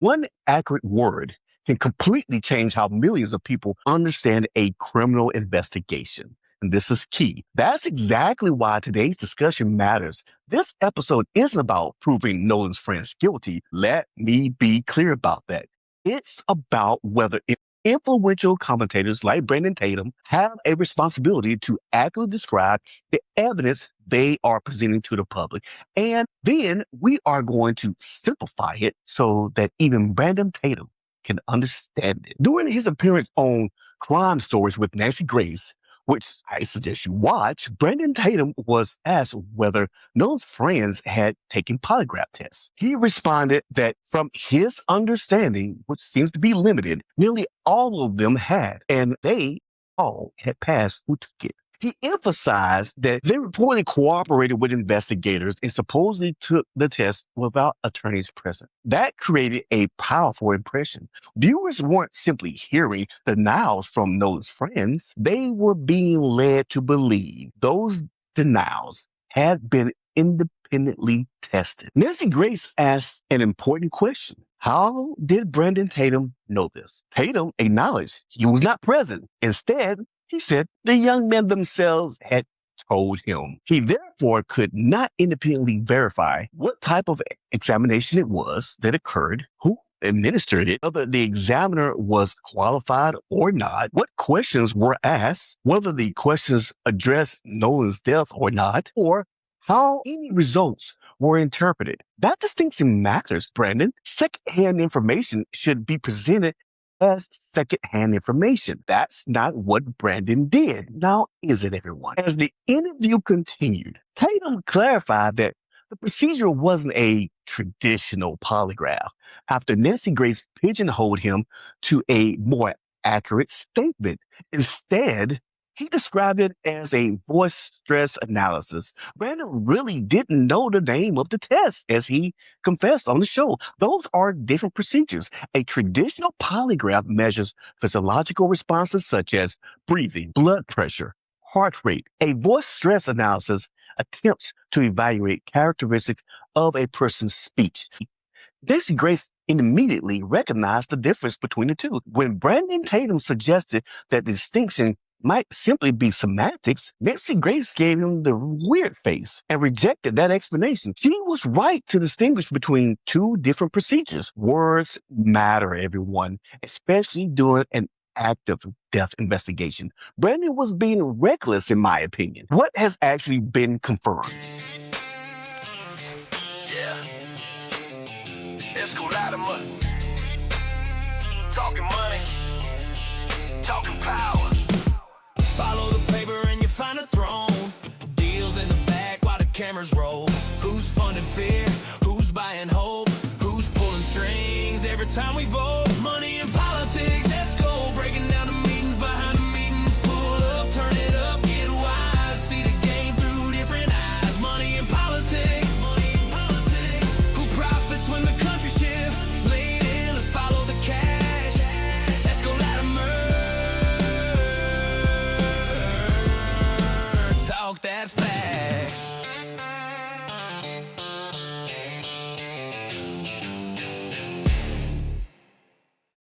One accurate word can completely change how millions of people understand a criminal investigation. And this is key. That's exactly why today's discussion matters. This episode isn't about proving Nolan's friends guilty. Let me be clear about that. It's about whether influential commentators like Brandon Tatum have a responsibility to accurately describe the evidence they are presenting to the public. And then we are going to simplify it so that even Brandon Tatum can understand it. During his appearance on Crime Stories with Nancy Grace, which I suggest you watch, Brandon Tatum was asked whether Nolan's friends had taken polygraph tests. He responded that from his understanding, which seems to be limited, nearly all of them had, and they all had passed who took it. He emphasized that they reportedly cooperated with investigators and supposedly took the test without attorneys present. That created a powerful impression. Viewers weren't simply hearing denials from Nolan's friends. They were being led to believe those denials had been independently tested. Nancy Grace asked an important question. How did Brandon Tatum know this? Tatum acknowledged he was not present. Instead, he said the young men themselves had told him. He therefore could not independently verify what type of examination it was that occurred, who administered it, whether the examiner was qualified or not, what questions were asked, whether the questions addressed Nolan's death or not, or how any results were interpreted. That distinction matters, Brandon. Secondhand information should be presented as secondhand information. That's not what Brandon did. Now, is it, everyone? As the interview continued, Tatum clarified that the procedure wasn't a traditional polygraph after Nancy Grace pigeonholed him to a more accurate statement. Instead, he described it as a voice stress analysis. Brandon really didn't know the name of the test, as he confessed on the show. Those are different procedures. A traditional polygraph measures physiological responses such as breathing, blood pressure, heart rate. A voice stress analysis attempts to evaluate characteristics of a person's speech. Nancy Grace immediately recognized the difference between the two. When Brandon Tatum suggested that the distinction might simply be semantics, Nancy Grace gave him the weird face and rejected that explanation. She was right to distinguish between two different procedures. Words matter, everyone, especially during an active death investigation. Brandon was being reckless, in my opinion. What has actually been confirmed? Yeah. Let's go light 'em up. Talking money, talking power. Follow the paper and you find a throne. Deals in the back while the cameras roll.